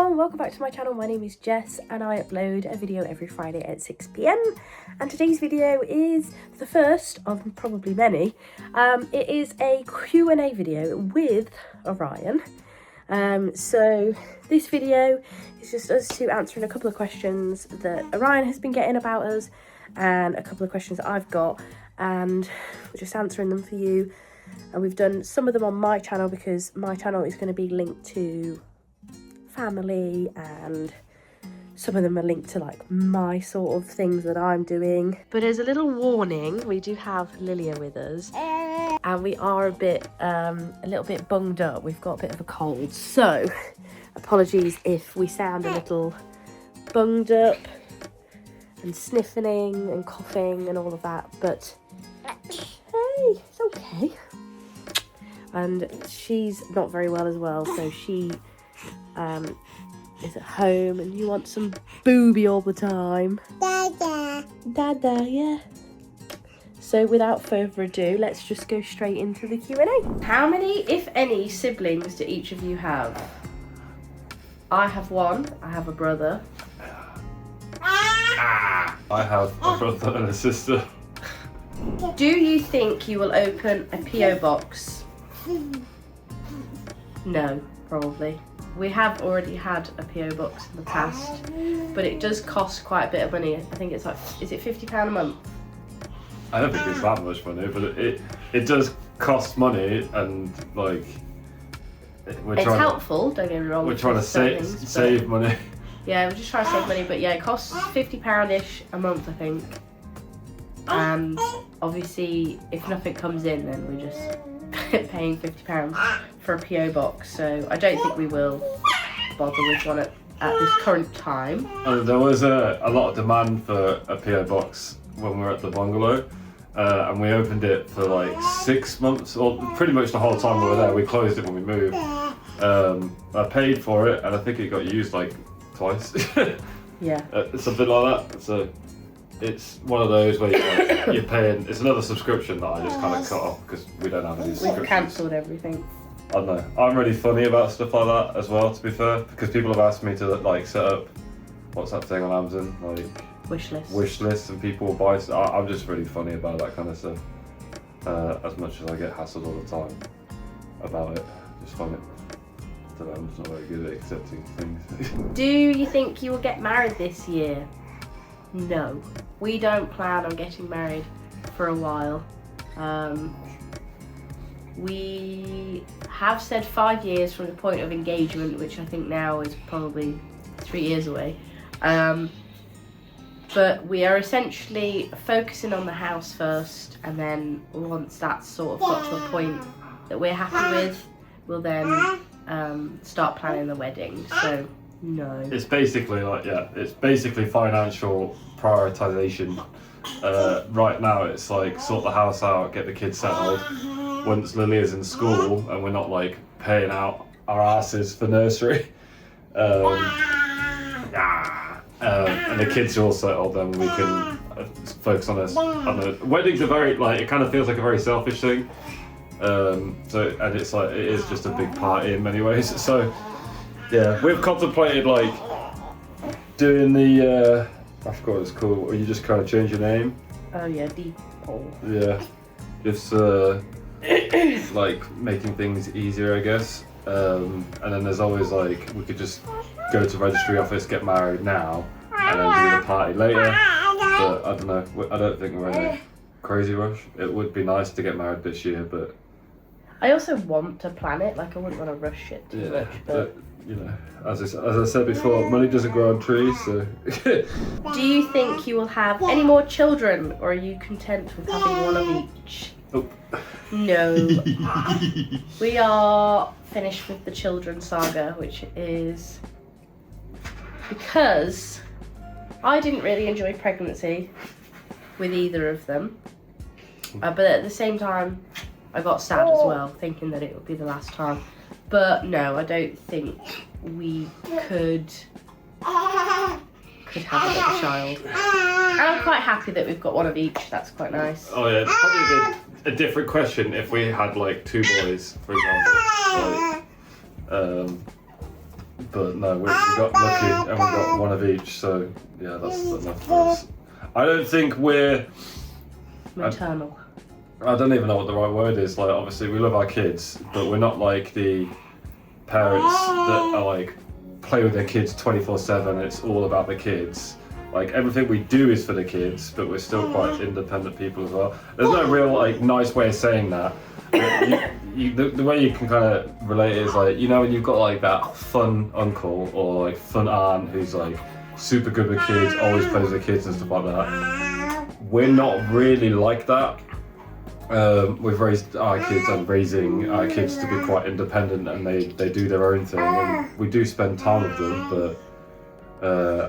Hello and welcome back to my channel. My name is Jess and I upload a video every Friday at 6 PM and today's video is the first of probably many. It is a Q&A video with Orion. So this video is just us two answering a couple of questions that Orion has been getting about us and a couple of questions that I've got, and we're just answering them for you. And we've done some of them on my channel because my channel is going to be linked to family and some of them are linked to like my sort of things that I'm doing. But as a little warning, we do have Lilia with us and we are a little bit bunged up. We've got a bit of a cold, so apologies if we sound a little bunged up and sniffling and coughing and all of that, but hey, it's okay. And she's not very well as well, so she is at home and you want some booby all the time. Dada, yeah. So without further ado, let's just go straight into the Q&A. How many, if any, siblings do each of you have? I have one. I have a brother. I have a brother and a sister. Do you think you will open a PO box? No, probably. We have already had a PO box in the past, but it does cost quite a bit of money. I think it's like, is it £50 a month? I don't think it's that much money, but it does cost money, and like It's helpful, don't get me wrong. We're trying to save money. Yeah, we're just trying to save money, but yeah, it costs £50-ish a month, I think. And obviously, if nothing comes in, then we're just paying £50 for a PO box. So I don't think we will bother with one at this current time. There was a lot of demand for a PO box when we were at the bungalow, and we opened it for like 6 months, or pretty much the whole time we were there. We closed it when we moved. I paid for it, and I think it got used like twice. Yeah. Something like that. So it's one of those where you're paying. It's another subscription that I just kind of cut off because we don't have any subscriptions. We've cancelled everything. I don't know. I'm really funny about stuff like that as well, to be fair, because people have asked me to like set up, what's that thing on Amazon, like wish lists, and people will buy stuff. I'm just really funny about that kind of stuff. As much as I get hassled all the time about it, just find it. I don't know, I'm just not very good at accepting things. Do you think you will get married this year? No, we don't plan on getting married for a while. We have said 5 years from the point of engagement, which I think now is probably 3 years away. But we are essentially focusing on the house first, and then once that's sort of got to a point that we're happy with, we'll then start planning the wedding. So no. It's basically like, yeah, it's basically financial prioritization. Right now it's like sort the house out, get the kids settled. Once Lilia's in school and we're not like paying out our asses for nursery, and the kids are all settled, then we can focus on this. Weddings are very, like, it kind of feels like a very selfish thing. And it's like, it is just a big party in many ways. So yeah, we've contemplated like doing the I forgot what it's called, or you just kind of change your name. Oh yeah, Deepole. Yeah, just like making things easier, I guess. And then there's always like, we could just go to registry office, get married now, and then do the party later. But I don't know, I don't think we're in a crazy rush. It would be nice to get married this year, but I also want to plan it, like I wouldn't want to rush it too much. But you know, as I said before, money doesn't grow on trees, so. Do you think you will have any more children, or are you content with having one of each? Oh. No. We are finished with the children saga, which is because I didn't really enjoy pregnancy with either of them. But at the same time, I got sad as well, thinking that it would be the last time. But no, I don't think we could have another child. And I'm quite happy that we've got one of each. That's quite nice. Oh yeah, it's probably a different question if we had like 2 boys, for example. Like, But no, we got lucky and we got one of each, so yeah, that's enough for us. I don't think we're maternal. I don't even know what the right word is. Like, obviously we love our kids, but we're not like the parents that are like play with their kids 24/7. It's all about the kids. Like, everything we do is for the kids, but we're still quite independent people as well. There's no real like nice way of saying that. The way you can kind of relate it is like, you know, when you've got like that fun uncle or like fun aunt who's like super good with kids, always plays with kids and stuff like that. We're not really like that. We've raised our kids and raising our kids to be quite independent, and they do their own thing, and we do spend time with them, but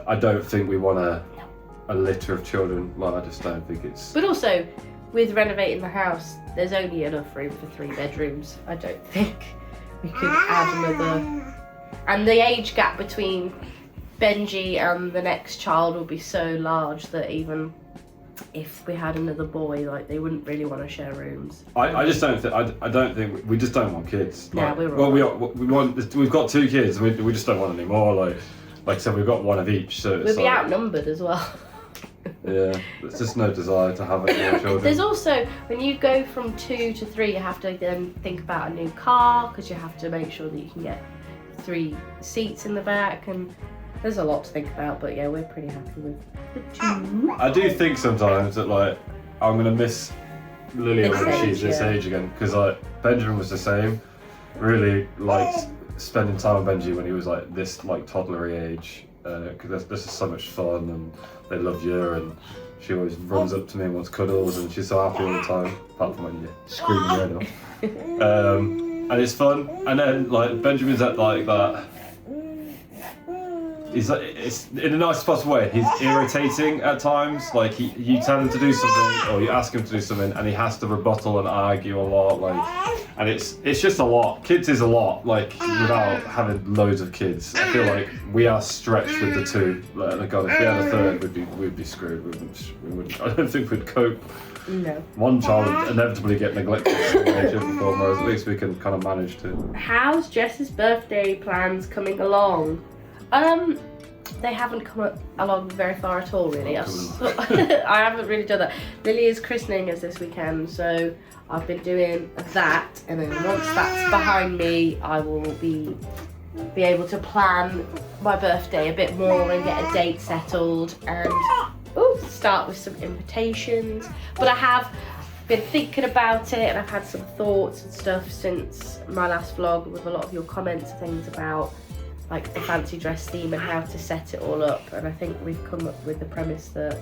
I don't think we want a litter of children. Like, I just don't think it's... But also, with renovating the house, there's only enough room for 3 bedrooms. I don't think we could add another. And the age gap between Benji and the next child will be so large that even if we had another boy, like, they wouldn't really want to share rooms. I just don't think. I don't think we just don't want kids. Yeah, like, we're we've got 2 kids. We just don't want any more. Like I said, we've got one of each. So we'll be outnumbered as well. Yeah, there's just no desire to have any more children. There's also, when you go from 2 to 3, you have to then think about a new car, because you have to make sure that you can get 3 seats in the back, and there's a lot to think about. But yeah, we're pretty happy with the 2. I do think sometimes that like I'm gonna miss Lilia when she's this age again, because like Benjamin was the same. Really liked spending time with Benji when he was like this like toddlery age, because this is so much fun and they love you, and she always runs up to me and wants cuddles, and she's so happy all the time, apart from when you scream your head off. And it's fun. And then like Benjamin's at like that. He's like, it's in a nice possible way. He's irritating at times. Like you tell him to do something, or you ask him to do something, and he has to rebuttal and argue a lot. Like, and it's just a lot. Kids is a lot. Like, without having loads of kids, I feel like we are stretched with the 2. Like, God, if we had a 3rd, we'd be screwed. We wouldn't. I don't think we'd cope. No. One child would inevitably get neglected, whereas at least we can kind of manage to. How's Jess's birthday plans coming along? They haven't come along very far at all, really. I haven't really done that. Lily's christening is this weekend, so I've been doing that, and then once that's behind me, I will be able to plan my birthday a bit more and get a date settled, and start with some invitations. But I have been thinking about it, and I've had some thoughts and stuff since my last vlog, with a lot of your comments and things about like the fancy dress theme and how to set it all up. And I think we've come up with the premise that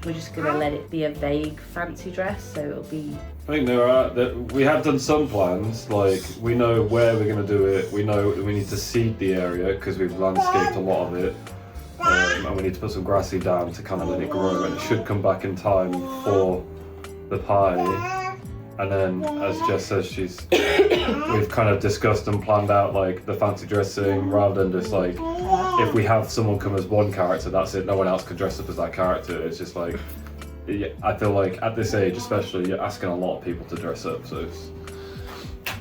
we're just going to let it be a vague fancy dress, so it'll be... I think we have done some plans, like we know where we're going to do it, we know we need to seed the area because we've landscaped a lot of it, and we need to put some grassy down to kind of let it grow, and it should come back in time for the pie. And then, as Jess says, we've kind of discussed and planned out like the fancy dressing, rather than just like, if we have someone come as one character, that's it, no one else can dress up as that character. It's just like, I feel like at this age especially, you're asking a lot of people to dress up, so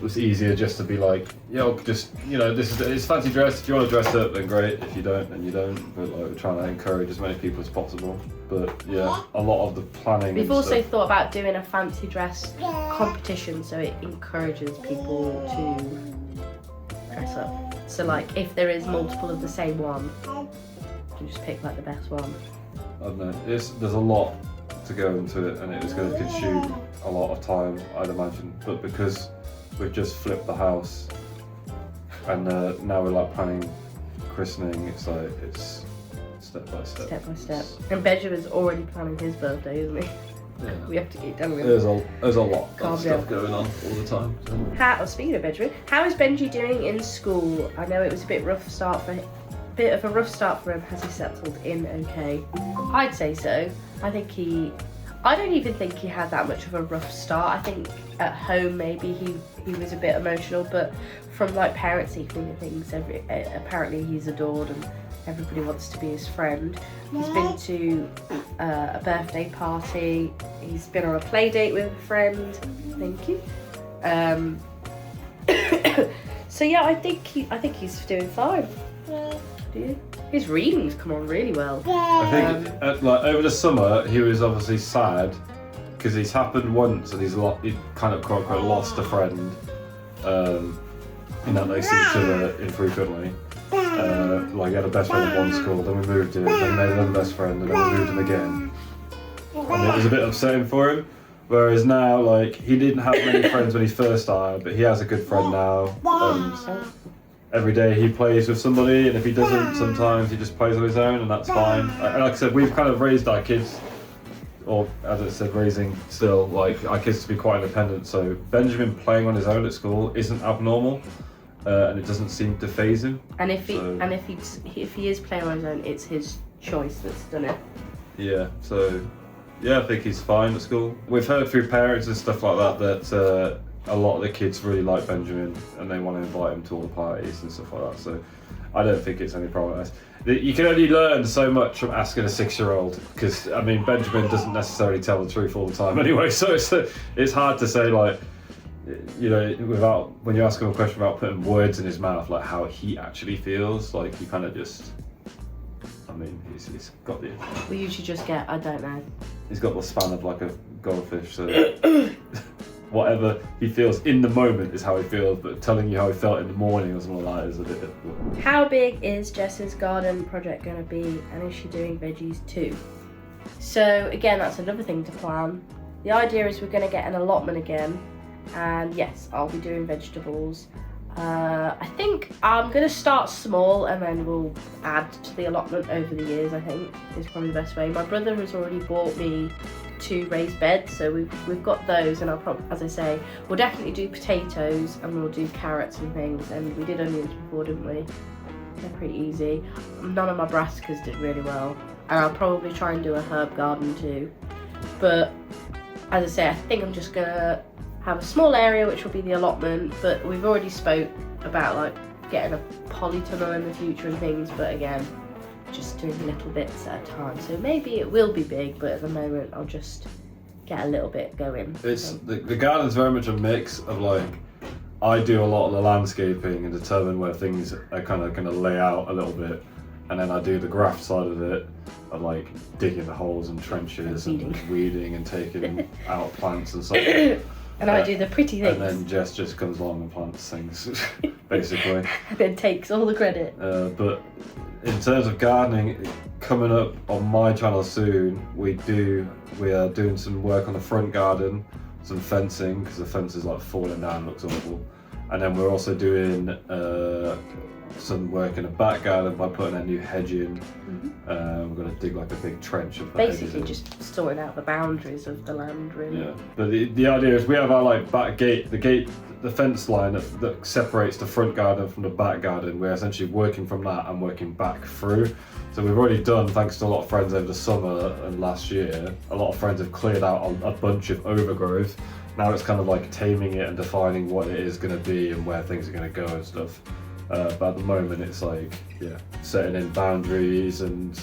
it's easier just to be like, just, it's fancy dress. If you want to dress up, then great. If you don't, then you don't. But like, we're trying to encourage as many people as possible. But yeah, a lot of the planning. We've also thought about doing a fancy dress competition, so it encourages people to dress up. So like, if there is multiple of the same one, you just pick like the best one. I don't know. There's a lot to go into it, and it is going to consume a lot of time, I'd imagine. But because we've just flipped the house, and now we're like planning christening. It's like it's step by step. Step by step. And Benjamin's already planning his birthday, isn't he? Yeah. We have to get done with it. There's a lot of stuff going on all the time. So. Speaking of Benjamin, how is Benji doing in school? I know it was a bit of a rough start for him. Has he settled in okay? I'd say so. I don't even think he had that much of a rough start. I think at home maybe he was a bit emotional, but from like parents evening and things, apparently he's adored and everybody wants to be his friend. He's been to a birthday party. He's been on a play date with a friend. Thank you. So yeah, I think he's doing fine. do you? His readings come on really well. I think like over the summer he was obviously sad because it's happened once and he kind of quote unquote lost a friend. In that they see each other infrequently. Like he had a best friend at one school, then we moved him, then he made another best friend, and then we moved him again. And it was a bit upsetting for him. Whereas now, like, he didn't have many friends when he first started, but he has a good friend now. And every day he plays with somebody, and if he doesn't, sometimes he just plays on his own, and that's fine. Like I said, we've kind of raised our kids, or as I said, raising still, like, our kids to be quite independent. So Benjamin playing on his own at school isn't abnormal, and it doesn't seem to faze him. And if he is playing on his own, it's his choice that's done it. Yeah, so yeah, I think he's fine at school. We've heard through parents and stuff like that a lot of the kids really like Benjamin and they want to invite him to all the parties and stuff like that. So I don't think it's any problem. You can only learn so much from asking a 6-year-old because, I mean, Benjamin doesn't necessarily tell the truth all the time anyway. So it's hard to say, like, you know, without, when you ask him a question without putting words in his mouth, like how he actually feels, like you kind of just, I mean, he's got the... We usually just get, I don't know. He's got the span of like a goldfish, so whatever he feels in the moment is how he feels, but telling you how he felt in the morning or something like that is a bit difficult. How big is Jess's garden project going to be, and is she doing veggies too? So again, that's another thing to plan. The idea is we're going to get an allotment again, and yes, I'll be doing vegetables. I think I'm going to start small and then we'll add to the allotment over the years, I think, is probably the best way. My brother has already bought me 2 raised beds, so we've got those, and I'll probably, as I say, we'll definitely do potatoes and we'll do carrots and things, and we did onions before, didn't we? They're pretty easy. None of my brassicas did really well, and I'll probably try and do a herb garden too. But as I say, I think I'm just going to have a small area which will be the allotment, but we've already spoke about like getting a polytunnel in the future and things, but again, just doing little bits at a time. So maybe it will be big, but at the moment I'll just get a little bit going. It's the garden's very much a mix of like, I do a lot of the landscaping and determine where things are kind of going to lay out a little bit, and then I do the graft side of it, of like digging the holes and trenches and weeding and taking out plants and stuff. And I do the pretty things. And then Jess just comes along and plants things, basically. And then takes all the credit. But in terms of gardening, coming up on my channel soon, we are doing some work on the front garden, some fencing, because the fence is like falling down, looks awful. And then we're also doing some work in the back garden by putting a new hedge in. We're going to dig like a big trench of basically just sorting out the boundaries of the land, really. Yeah, but the idea is we have our like back gate, the fence line that separates the front garden from the back garden. We're essentially working from that and working back through. So we've already done, thanks to a lot of friends over the summer and last year, a lot of friends have cleared out a bunch of overgrowth. Now it's kind of like taming it and defining what it is going to be and where things are going to go and stuff. But at the moment it's like, yeah, setting in boundaries and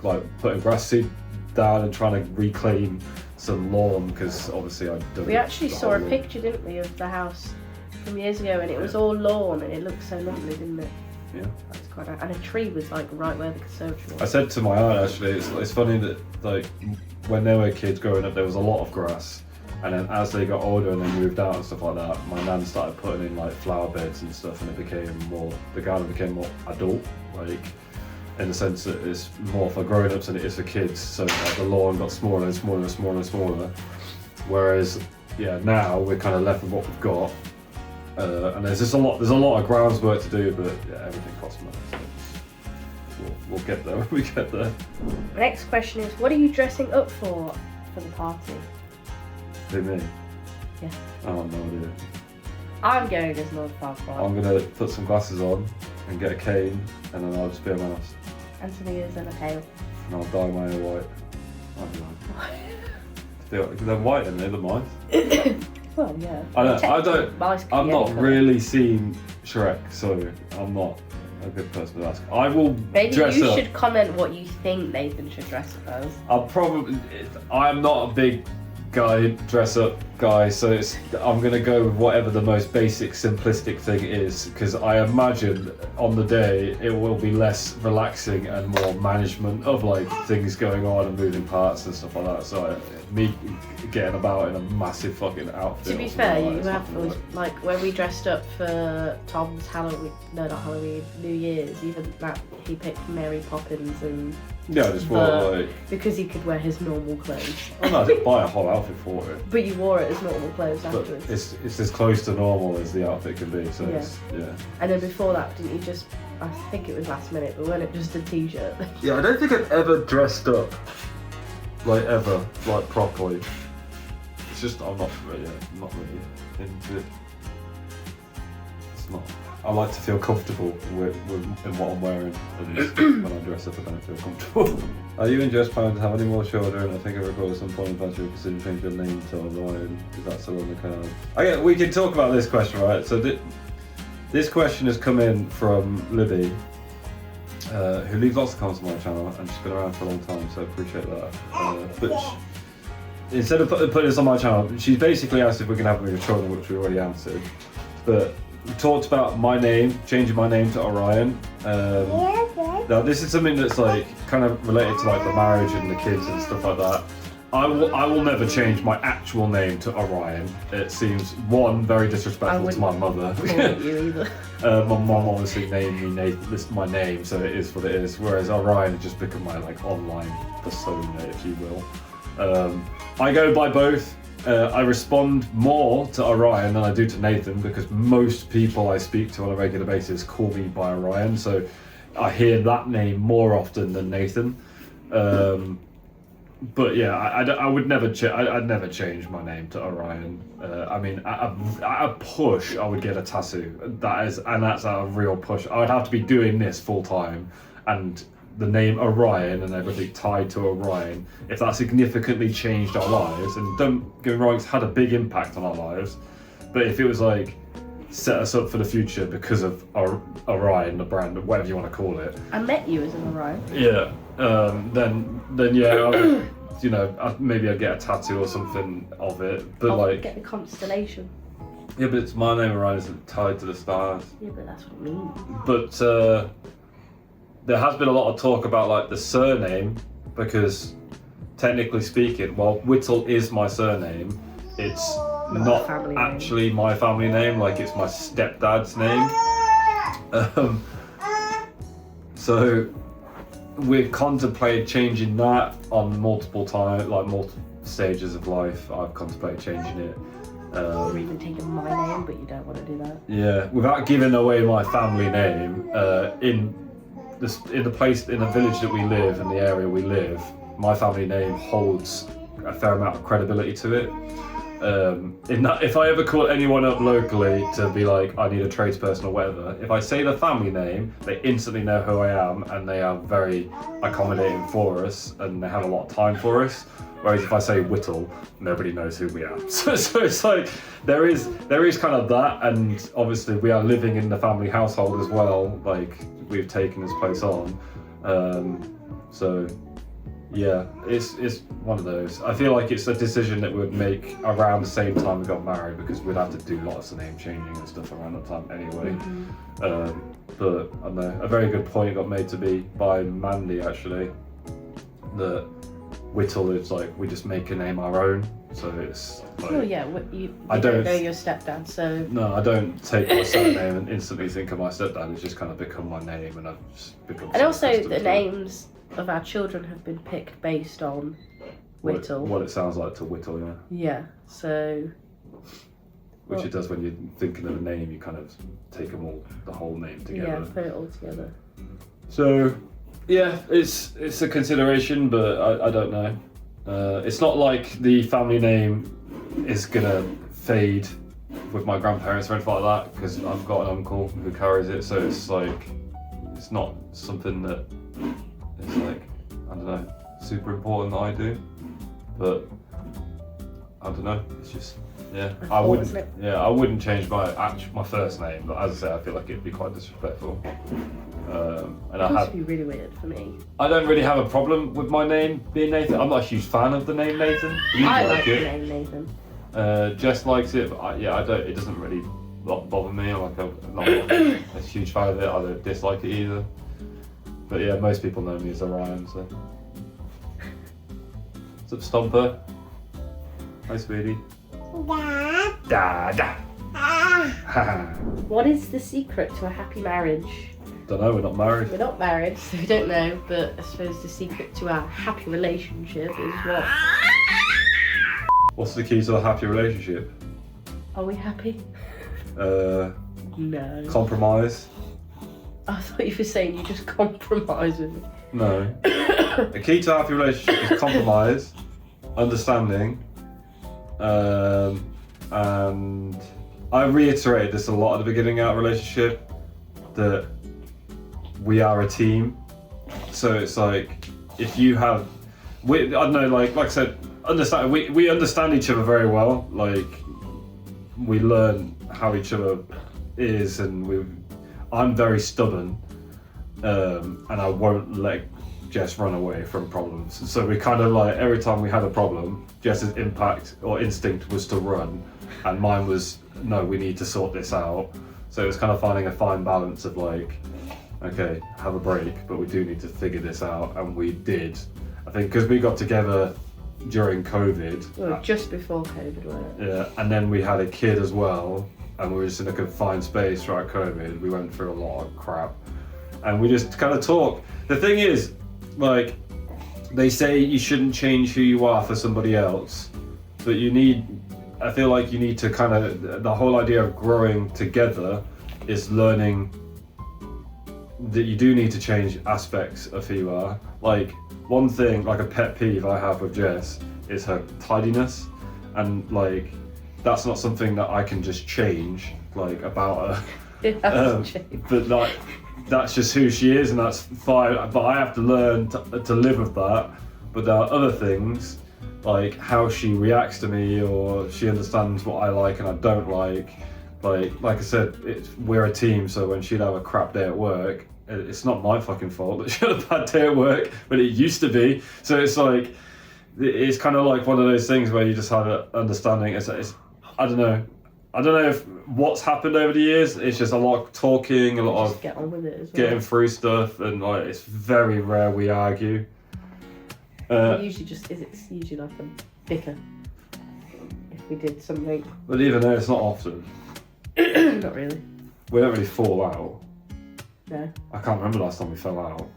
like putting grass seed down and trying to reclaim some lawn, because obviously I don't. We actually saw a picture, didn't we, of the house from years ago, and it was all lawn and it looked so lovely, didn't it? Yeah. That's quite nice. And a tree was like right where the conservatory was. I said to my aunt actually, it's funny that like when they were kids growing up there was a lot of grass. And then as they got older and they moved out and stuff like that, my nan started putting in like flower beds and stuff, and the garden became more adult, like in the sense that it's more for grown-ups than it is for kids. So like, the lawn got smaller and smaller and smaller and smaller. Whereas, yeah, now we're kind of left with what we've got. And there's a lot of grounds work to do, but yeah, everything costs money. So we'll get there when we get there. The next question is, what are you dressing up for the party? Who, me? Yeah. I have no idea. I'm going as Lord Farquhar. I'm going to put some glasses on and get a cane, and then I'll just be a mouse. And some ears and a tail. And I'll dye my hair white. I don't know. They're white and they're the mice. Well, yeah. I've not really seen Shrek, so I'm not a good person to ask. I will Maybe dress you up. should comment what you think Nathan should dress up as. I'm not a big guy, dress up guy, so I'm gonna go with whatever the most basic, simplistic thing is, because I imagine on the day it will be less relaxing and more management of like things going on and moving parts and stuff like that. So me getting about in a massive fucking outfit. To be fair, you have like when we dressed up for Tom's Halloween, no, not Halloween, New Year's, even that he picked Mary Poppins and. Yeah, I just wore like... Because he could wear his normal clothes. Oh no, I didn't buy a whole outfit for it. But you wore it as normal clothes afterwards. But it's as close to normal as the outfit can be, so yeah. And then before that, didn't you just, I think it was last minute, but weren't it just a t-shirt? Yeah, I don't think I've ever dressed up, like ever, like properly. It's just, I'm not really into it. It's not. I like to feel comfortable in what I'm wearing, and when I dress up I don't feel comfortable. Are you and Jess planning to have any more children? I think I recall at some point in the past you were considering changing your name to Orion. Is that still on the card? Okay, we can talk about this question, right? So this question has come in from Libby, who leaves lots of comments on my channel, and she's been around for a long time, so I appreciate that. But instead of putting this on my channel, she's basically asked if we can have any children, which we already answered. But we talked about my name, changing my name to Orion. Now this is something that's like kind of related to like the marriage and the kids and stuff like that. I will never change my actual name to Orion. It seems, one, very disrespectful to my mother. You either. My mum obviously named me my name, so it is what it is. Whereas Orion has just become my like online persona, if you will. I go by both. I respond more to Orion than I do to Nathan, because most people I speak to on a regular basis call me by Orion, so I hear that name more often than Nathan. But yeah, I would never I'd never change my name to Orion. I mean, at a push, I would get a tattoo. That's a real push. I would have to be doing this full time, and the name Orion and everything tied to Orion, if that significantly changed our lives, and don't get me wrong, it's had a big impact on our lives, but if it was like set us up for the future because of Orion, the brand, whatever you want to call it. I met you as an Orion. Yeah, then yeah, I would, you know, maybe I'd get a tattoo or something of it, but like get the constellation. Yeah, but it's my name Orion isn't tied to the stars. Yeah, but that's what it means. But there has been a lot of talk about like the surname, because technically speaking, while Whittle is my surname, it's not actually my family name, like it's my stepdad's name. So we've contemplated changing that on multiple times, like multiple stages of life. I've contemplated changing it. Or even taking my name, but you don't want to do that. Yeah, without giving away my family name, in the village that we live, in the area we live, my family name holds a fair amount of credibility to it. In that, if I ever call anyone up locally to be like, I need a tradesperson or whatever, if I say the family name, they instantly know who I am, and they are very accommodating for us, and they have a lot of time for us. Whereas if I say Whittle, nobody knows who we are. So it's like, there is kind of that, and obviously we are living in the family household as well, like we've taken this place on. So yeah, it's one of those. I feel like it's a decision that we'd make around the same time we got married, because we'd have to do lots of name changing and stuff around that time anyway. But I don't know, a very good point got made to me by Mandy actually, that Whittle is like, we just make a name our own, so it's like, oh yeah, I don't know your stepdad, so no, I don't take my surname and instantly think of my stepdad. It's just kind of become my name, and I've just become. And also the names of our children have been picked based on Whittle. What it sounds like to Whittle, yeah. Yeah, so. Which it does when you're thinking of a name, you kind of take the whole name together. Yeah, put it all together. So. Yeah, it's a consideration, but I don't know. It's not like the family name is gonna fade with my grandparents or anything like that, because I've got an uncle who carries it, so it's like, it's not something that is like, I don't know, super important that I do, but I don't know, it's just, yeah, I wouldn't change my first name, but as I say, I feel like it'd be quite disrespectful. And It would be really weird for me. I don't really have a problem with my name being Nathan. I'm not a huge fan of the name Nathan. I like the name Nathan. Jess likes it, but I don't. It doesn't really bother me. I'm not a huge fan of it. I don't dislike it either. But yeah, most people know me as Orion. So, what's up, Stomper? Hi, sweetie. Dad. What is the secret to a happy marriage? Don't know. We're not married. We're not married, so we don't know. But I suppose the secret to our happy relationship is what? What's the key to a happy relationship? Are we happy? No. Compromise. I thought you were saying you just compromise with me. No. The key to a happy relationship is compromise, understanding, and I reiterated this a lot at the beginning of our relationship, that we are a team. So it's like, if you have, I don't know, like I said, we understand each other very well. Like, we learn how each other is, and I'm very stubborn, and I won't let Jess run away from problems. So we kind of like, every time we had a problem, Jess's impact or instinct was to run, and mine was, no, we need to sort this out. So it was kind of finding a fine balance of like, okay, have a break, but we do need to figure this out, and we did. I think because we got together during COVID. Well, just before COVID, wasn't it? Yeah, and then we had a kid as well, and we were just in a confined space throughout COVID. We went through a lot of crap, and we just kind of talk. The thing is, like, they say you shouldn't change who you are for somebody else, but I feel like you need to kind of, the whole idea of growing together is learning that you do need to change aspects of who you are. Like, one thing, like a pet peeve I have with Jess is her tidiness, and like, that's not something that I can just change, like, about her. But like, that's just who she is, and that's fine, but I have to learn to live with that. But there are other things, like how she reacts to me, or she understands what I like and I don't like. Like I said, we're a team, so when she'd have a crap day at work, it's not my fucking fault that she had a bad day at work, but it used to be. So it's like, it's kind of like one of those things where you just have an understanding. It's I don't know if what's happened over the years. It's just a lot of talking, a lot of get on with it as well. Getting through stuff, and like, it's very rare we argue. It's usually like a bicker if we did something. But even though it's not often. Not really. We don't really fall out. No. I can't remember last time we fell out.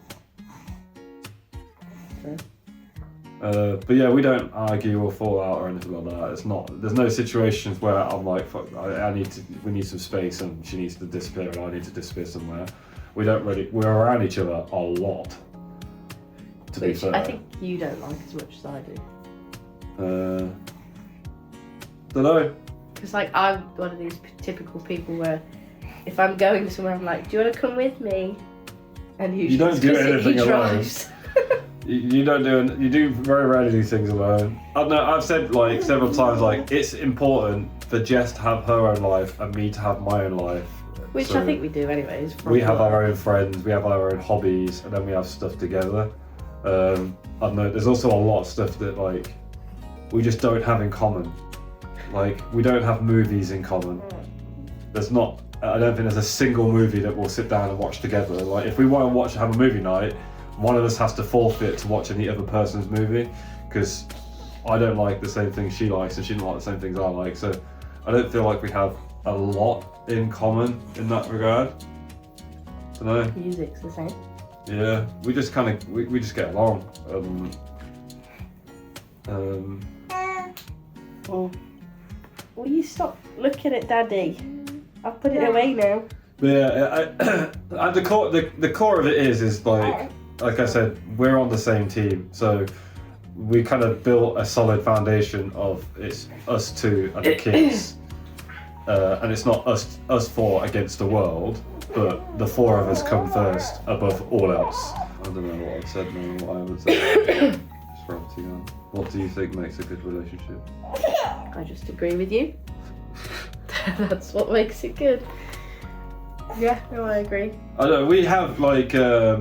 No. But yeah, we don't argue or fall out or anything like that. There's no situations where I'm like, fuck, we need some space, and she needs to disappear and I need to disappear somewhere. We're around each other a lot. Which I think you don't like as much as I do. Don't know. Because like, I'm one of these typical people where if I'm going somewhere, I'm like, do you want to come with me? And usually you don't do anything alone. You do very rarely do things alone. I don't know, I've said like several times, like, it's important for Jess to have her own life and me to have my own life. Which so I think we do anyways. We have our own friends, we have our own hobbies, and then we have stuff together. I don't know, there's also a lot of stuff that like we just don't have in common. Like, we don't have movies in common. I don't think there's a single movie that we'll sit down and watch together. Like, if we want to have a movie night, one of us has to forfeit to watch any other person's movie, because I don't like the same things she likes and she doesn't like the same things I like. So I don't feel like we have a lot in common in that regard. I don't know. Music's the same. Yeah, we just kind of, we just get along. Will you stop looking at Daddy? I've put it away now. Yeah, at the core of it is like I said, we're on the same team, so we kind of built a solid foundation of it's us two and the kids, and it's not us four against the world, but the four of us come first above all else. I don't know what I've said now, what I haven't said. Just for up to you. What do you think makes a good relationship? I just agree with you. That's what makes it good. Yeah, no, I agree. I don't know, we have like a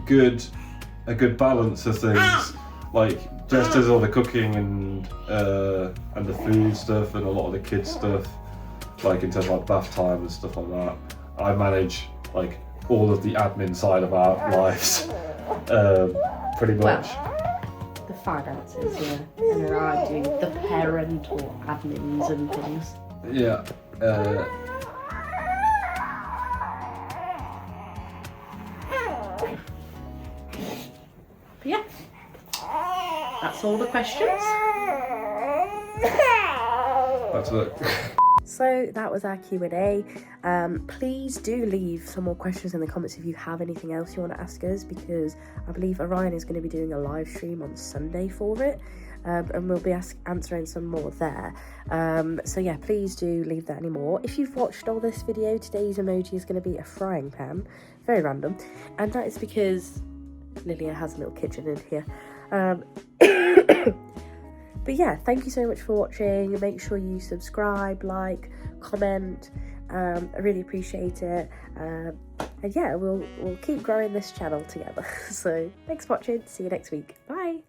good balance of things. Like Jess does all the cooking and the food stuff and a lot of the kids stuff, like in terms of like bath time and stuff like that. I manage like all of the admin side of our lives, pretty much. Well, the finances, yeah, and then I do the parental admins and things. Yeah. But yeah, that's all the questions. That's it. So that was our Q&A. Please do leave some more questions in the comments if you have anything else you want to ask us, because I believe Orion is going to be doing a live stream on Sunday for it, and we'll be answering some more there. So yeah, please do leave that anymore. If you've watched all this video, today's emoji is going to be a frying pan. Very random. And that is because Lilia has a little kitchen in here. But yeah, thank you so much for watching. Make sure you subscribe, like, comment. I really appreciate it. And yeah, we'll keep growing this channel together. So thanks for watching. See you next week. Bye.